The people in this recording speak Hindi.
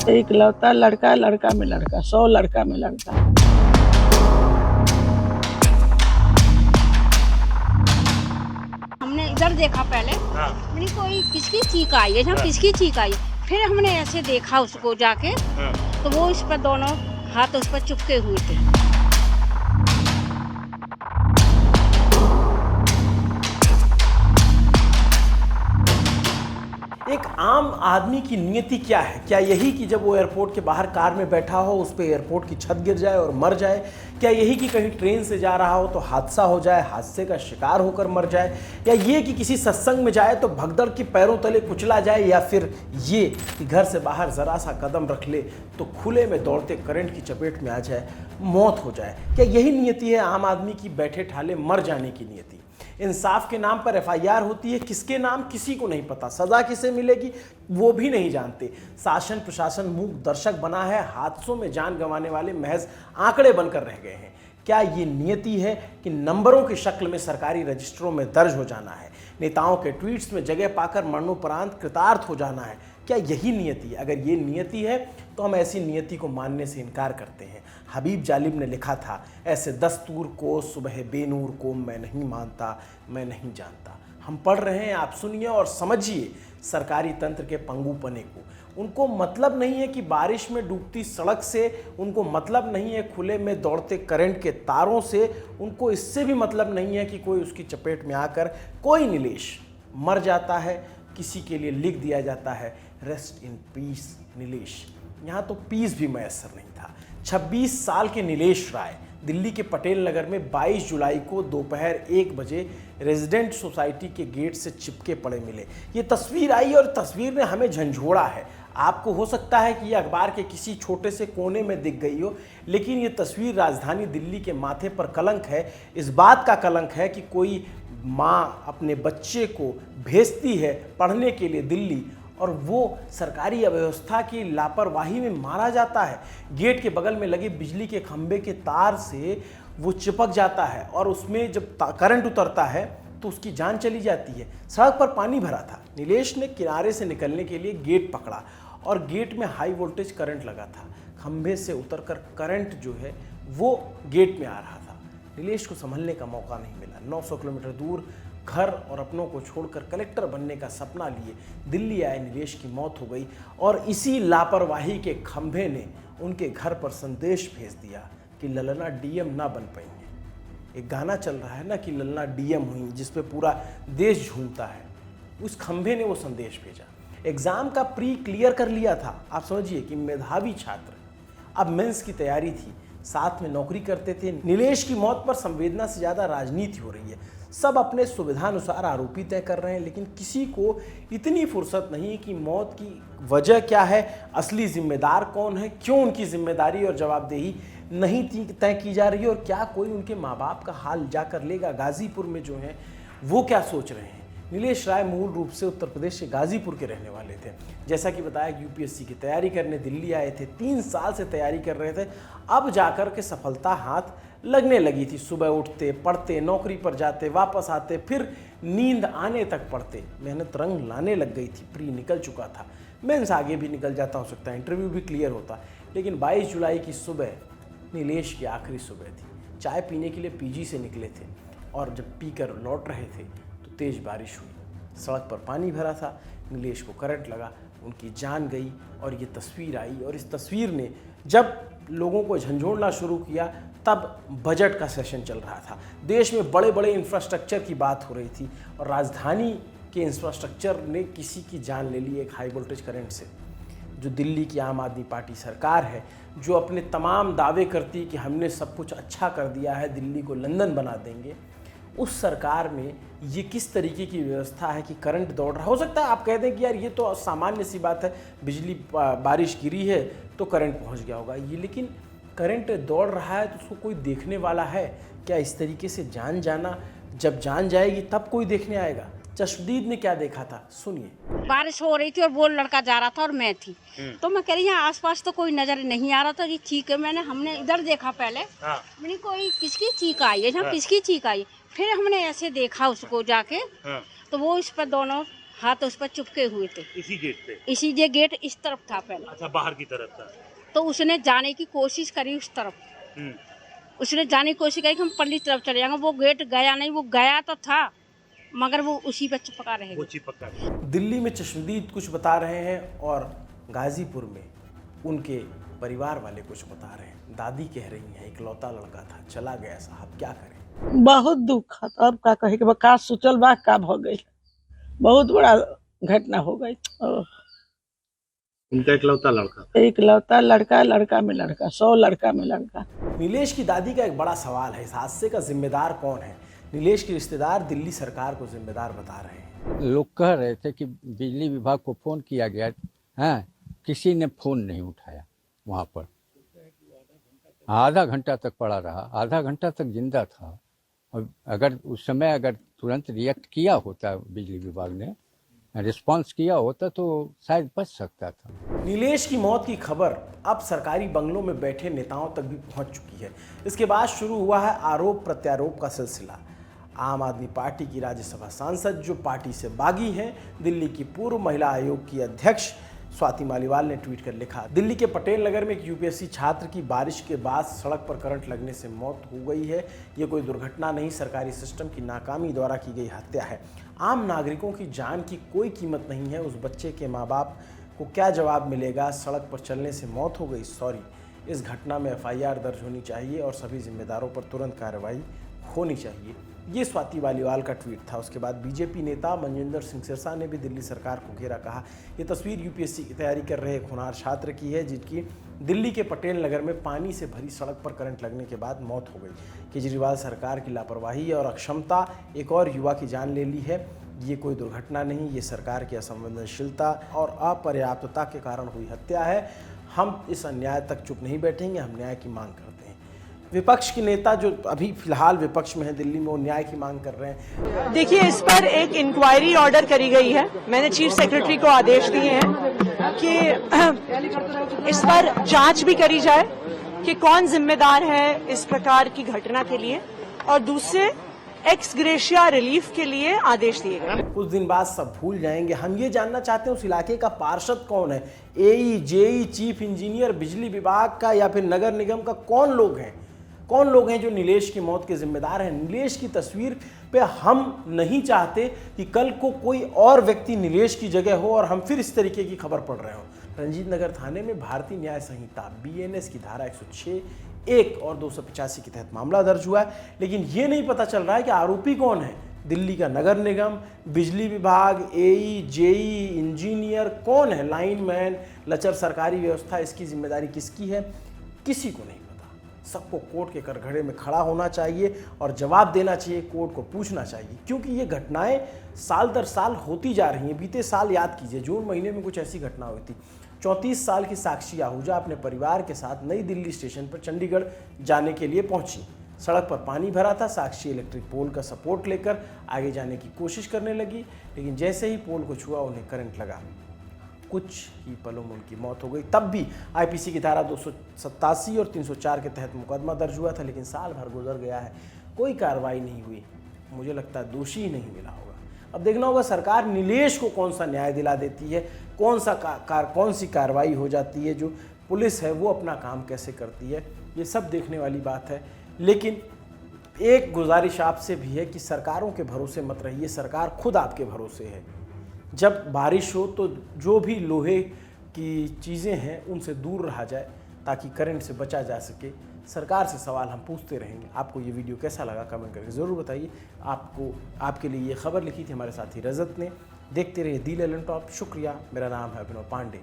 एक लौता लड़का, लड़का में लड़का, 100 लड़का में लड़का। हमने इधर देखा पहले, मैंने कोई किसकी चीख आई है, जहाँ किसकी चीख आई। फिर हमने ऐसे देखा उसको जाके, तो वो इस पर दोनों हाथ उस पर चिपके हुए थे। एक आम आदमी की नियति क्या है? क्या यही कि जब वो एयरपोर्ट के बाहर कार में बैठा हो उस पर एयरपोर्ट की छत गिर जाए और मर जाए? क्या यही कि कहीं ट्रेन से जा रहा हो तो हादसा हो जाए, हादसे का शिकार होकर मर जाए? या ये कि किसी सत्संग में जाए तो भगदड़ के पैरों तले कुचला जाए? या फिर ये कि घर से बाहर जरा सा कदम रख ले तो खुले में दौड़ते करंट की चपेट में आ जाए, मौत हो जाए? क्या यही नियति है आम आदमी की, बैठे ठाले मर जाने की नियति? इंसाफ के नाम पर एफआईआर होती है, किसके नाम किसी को नहीं पता, सजा किसे मिलेगी वो भी नहीं जानते। शासन प्रशासन मूक दर्शक बना है, हादसों में जान गंवाने वाले महज आंकड़े बनकर रह गए हैं। क्या ये नियति है कि नंबरों की शक्ल में सरकारी रजिस्टरों में दर्ज हो जाना है, नेताओं के ट्वीट्स में जगह पाकर मरणोपरांत कृतार्थ हो जाना है? क्या यही नियति है? अगर ये नियति है तो हम ऐसी नियति को मानने से इनकार करते हैं। हबीब जालिब ने लिखा था, ऐसे दस्तूर को सुबह बेनूर को मैं नहीं मानता, मैं नहीं जानता। हम पढ़ रहे हैं, आप सुनिए और समझिए सरकारी तंत्र के पंगुपने को। उनको मतलब नहीं है कि बारिश में डूबती सड़क से, उनको मतलब नहीं है खुले में दौड़ते करंट के तारों से, उनको इससे भी मतलब नहीं है कि कोई उसकी चपेट में आकर कोई नीलेश मर जाता है, किसी के लिए लिख दिया जाता है रेस्ट इन पीस नीलेश। यहाँ तो पीस भी मैसर नहीं था। 26 साल के नीलेश राय दिल्ली के पटेल नगर में 22 जुलाई को दोपहर 1 बजे रेजिडेंट सोसाइटी के गेट से चिपके पड़े मिले। ये तस्वीर आई और तस्वीर ने हमें झंझोड़ा है। आपको हो सकता है कि ये अखबार के किसी छोटे से कोने में दिख गई हो, लेकिन ये तस्वीर राजधानी दिल्ली के माथे पर कलंक है। इस बात का कलंक है कि कोई माँ अपने बच्चे को भेजती है पढ़ने के लिए दिल्ली और वो सरकारी अव्यवस्था की लापरवाही में मारा जाता है। गेट के बगल में लगे बिजली के खंभे के तार से वो चिपक जाता है और उसमें जब करंट उतरता है तो उसकी जान चली जाती है। सड़क पर पानी भरा था। नीलेश ने किनारे से निकलने के लिए गेट पकड़ा और गेट में हाई वोल्टेज करंट लगा था। खंभे से उतरकर करंट जो है वो गेट में आ रहा था। नीलेश को संभलने का मौका नहीं मिला। 900 किलोमीटर दूर घर और अपनों को छोड़कर कलेक्टर बनने का सपना लिए दिल्ली आए नीलेश की मौत हो गई और इसी लापरवाही के खंभे ने उनके घर पर संदेश भेज दिया कि ललना डीएम ना बन पाएंगे। एक गाना चल रहा है ना कि ललना डीएम हुई, जिस पे पूरा देश झूमता है। उस खंभे ने वो संदेश भेजा। एग्जाम का प्री क्लियर कर लिया था। आप समझिए कि मेधावी छात्र, अब मेंस की तैयारी थी, साथ में नौकरी करते थे। नीलेश की मौत पर संवेदना से ज़्यादा राजनीति हो रही है। सब अपने सुविधानुसार आरोपी तय कर रहे हैं, लेकिन किसी को इतनी फुर्सत नहीं कि मौत की वजह क्या है, असली जिम्मेदार कौन है, क्यों उनकी जिम्मेदारी और जवाबदेही नहीं तय की जा रही है और क्या कोई उनके माँ बाप का हाल जाकर लेगा। गाजीपुर में जो है वो क्या सोच रहे हैं। नीलेश राय मूल रूप से उत्तर प्रदेश के गाजीपुर के रहने वाले थे। जैसा कि बताया, यूपीएससी की तैयारी करने दिल्ली आए थे। 3 साल से तैयारी कर रहे थे, अब जाकर के सफलता हाथ लगने लगी थी। सुबह उठते, पढ़ते, नौकरी पर जाते, वापस आते, फिर नींद आने तक पढ़ते। मेहनत रंग लाने लग गई थी। प्री निकल चुका था, मेंस आगे भी निकल जाता, हो सकता है इंटरव्यू भी क्लियर होता। लेकिन 22 जुलाई की सुबह नीलेश की आखिरी सुबह थी। चाय पीने के लिए पीजी से निकले थे और जब पीकर लौट रहे थे तो तेज़ बारिश हुई। सड़क पर पानी भरा था। नीलेश को करंट लगा, उनकी जान गई और ये तस्वीर आई। और इस तस्वीर ने जब लोगों को झंझोड़ना शुरू किया तब बजट का सेशन चल रहा था। देश में बड़े बड़े इंफ्रास्ट्रक्चर की बात हो रही थी और राजधानी के इंफ्रास्ट्रक्चर ने किसी की जान ले ली एक हाई वोल्टेज करंट से। जो दिल्ली की आम आदमी पार्टी सरकार है, जो अपने तमाम दावे करती कि हमने सब कुछ अच्छा कर दिया है, दिल्ली को लंदन बना देंगे, उस सरकार में ये किस तरीके की व्यवस्था है कि करंट दौड़ रहा। हो सकता है आप कह दें कि यार ये तो सामान्य सी बात है, बिजली बारिश गिरी है तो करंट पहुंच गया होगा ये, लेकिन करंट दौड़ रहा है तो उसको कोई देखने वाला है क्या? इस तरीके से जान जाना, जब जान जाएगी तब कोई देखने आएगा। चश्मदीद ने क्या देखा था, सुनिए। बारिश हो रही थी और वो लड़का जा रहा था और मैं थी, तो मैं कह रही यहाँ आसपास तो कोई नजर नहीं आ रहा था। ये चीख है, हमने इधर देखा पहले, मैंने कोई किसकी चीख आई है, जहाँ किसकी चीख आई। फिर हमने ऐसे देखा उसको जाके, तो वो इस पर दोनों हाथ उस पर चिपके हुए थे। इसी गेट पे? इसी ये गेट इस तरफ था पहले। अच्छा, बाहर की तरफ था। तो उसने जाने की कोशिश करी उस तरफ। उसने जाने की कोशिश करी कि हम पल्ली तरफ चले जाएंगे। वो गेट गया नहीं, वो गया तो था मगर वो उसी पे चिपका रहे। वो चिपका। दिल्ली में चश्मदीद कुछ बता रहे हैं और गाजीपुर में उनके परिवार वाले कुछ बता रहे हैं। दादी कह रही हैं इकलौता लड़का था, चला गया साहब, क्या करें। बहुत दुख है। अब का कहे कि का सोचल बा का हो गई, बहुत बड़ा घटना हो गई। उनका इकलौता लड़का? इकलौता लड़का, लड़का में लड़का, 100 लड़का में लड़का। नीलेश की दादी का एक बड़ा सवाल है, इस हादसे का जिम्मेदार कौन है। नीलेश के रिश्तेदार दिल्ली सरकार को जिम्मेदार बता रहे हैं। लोग कह रहे थे कि बिजली विभाग को फ़ोन किया गया है, किसी ने फ़ोन नहीं उठाया। वहाँ पर आधा घंटा तक पड़ा रहा, आधा घंटा तक जिंदा था। और अगर उस समय अगर तुरंत रिएक्ट किया होता, बिजली विभाग ने रिस्पांस किया होता तो शायद बच सकता था। नीलेश की मौत की खबर अब सरकारी बंगलों में बैठे नेताओं तक भी पहुंच चुकी है। इसके बाद शुरू हुआ है आरोप प्रत्यारोप का सिलसिला। आम आदमी पार्टी की राज्यसभा सांसद जो पार्टी से बागी हैं, दिल्ली की पूर्व महिला आयोग की अध्यक्ष स्वाति मालीवाल ने ट्वीट कर लिखा, दिल्ली के पटेल नगर में एक यूपीएससी छात्र की बारिश के बाद सड़क पर करंट लगने से मौत हो गई है। ये कोई दुर्घटना नहीं, सरकारी सिस्टम की नाकामी द्वारा की गई हत्या है। आम नागरिकों की जान की कोई कीमत नहीं है। उस बच्चे के माँ बाप को क्या जवाब मिलेगा, सड़क पर चलने से मौत हो गई, सॉरी। इस घटना में एफआईआर दर्ज होनी चाहिए और सभी जिम्मेदारों पर तुरंत कार्रवाई होनी चाहिए। ये स्वाति मालीवाल का ट्वीट था। उसके बाद बीजेपी नेता मनजिंदर सिंह सिरसा ने भी दिल्ली सरकार को घेरा, कहा ये तस्वीर यूपीएससी की तैयारी कर रहे एक होनहार छात्र की है जिनकी दिल्ली के पटेल नगर में पानी से भरी सड़क पर करंट लगने के बाद मौत हो गई। केजरीवाल सरकार की लापरवाही और अक्षमता एक और युवा की जान ले ली है। ये कोई दुर्घटना नहीं, ये सरकार की असंवेदनशीलता और अपर्याप्तता के कारण हुई हत्या है। हम इस अन्याय तक चुप नहीं बैठेंगे, हम न्याय की मांग करते हैं। विपक्ष के नेता जो अभी फिलहाल विपक्ष में है दिल्ली में, वो न्याय की मांग कर रहे हैं। देखिए, इस पर एक इंक्वायरी ऑर्डर करी गई है। मैंने चीफ सेक्रेटरी को आदेश दिए हैं कि इस पर जांच भी करी जाए कि कौन जिम्मेदार है इस प्रकार की घटना के लिए, और दूसरे एक्स ग्रेशिया रिलीफ के लिए आदेश दिए गए। कुछ दिन बाद सब भूल जाएंगे। हम ये जानना चाहते हैं उस इलाके का पार्षद कौन है, एई, जेई, चीफ इंजीनियर, बिजली विभाग का या फिर नगर निगम का कौन लोग हैं जो नीलेश की मौत के जिम्मेदार हैं। नीलेश की तस्वीर पे हम नहीं चाहते कि कल को कोई और व्यक्ति नीलेश की जगह हो और हम फिर इस तरीके की खबर पढ़ रहे हो। रंजीत नगर थाने में भारतीय न्याय संहिता बीएनएस की धारा 106, 1 और 285 के तहत मामला दर्ज हुआ है, लेकिन ये नहीं पता चल रहा है कि आरोपी कौन है। दिल्ली का नगर निगम, बिजली विभाग, एई, जेई, इंजीनियर कौन है, लाइनमैन, लचर सरकारी व्यवस्था, इसकी जिम्मेदारी किसकी है, किसी को नहीं। सबको कोर्ट के कटघरे में खड़ा होना चाहिए और जवाब देना चाहिए, कोर्ट को पूछना चाहिए, क्योंकि ये घटनाएं साल दर साल होती जा रही हैं। बीते साल याद कीजिए, जून महीने में कुछ ऐसी घटना हुई थी। 34 साल की साक्षी आहूजा अपने परिवार के साथ नई दिल्ली स्टेशन पर चंडीगढ़ जाने के लिए पहुंची। सड़क पर पानी भरा था। साक्षी इलेक्ट्रिक पोल का सपोर्ट लेकर आगे जाने की कोशिश करने लगी, लेकिन जैसे ही पोल को छुआ उन्हें करंट लगा। कुछ ही पलों में उनकी मौत हो गई। तब भी आईपीसी की धारा 287 और 304 के तहत मुकदमा दर्ज हुआ था, लेकिन साल भर गुजर गया है, कोई कार्रवाई नहीं हुई। मुझे लगता है दोषी ही नहीं मिला होगा। अब देखना होगा सरकार नीलेश को कौन सा न्याय दिला देती है, कौन सी कार्रवाई हो जाती है, जो पुलिस है वो अपना काम कैसे करती है, ये सब देखने वाली बात है। लेकिन एक गुजारिश आपसे भी है कि सरकारों के भरोसे मत रहिए, सरकार खुद आपके भरोसे है। जब बारिश हो तो जो भी लोहे की चीज़ें हैं उनसे दूर रहा जाए ताकि करंट से बचा जा सके। सरकार से सवाल हम पूछते रहेंगे। आपको ये वीडियो कैसा लगा कमेंट करके ज़रूर बताइए। आपके लिए ये खबर लिखी थी हमारे साथी रजत ने। देखते रहिए दी ललन टॉप। शुक्रिया। मेरा नाम है अभिनव पांडे।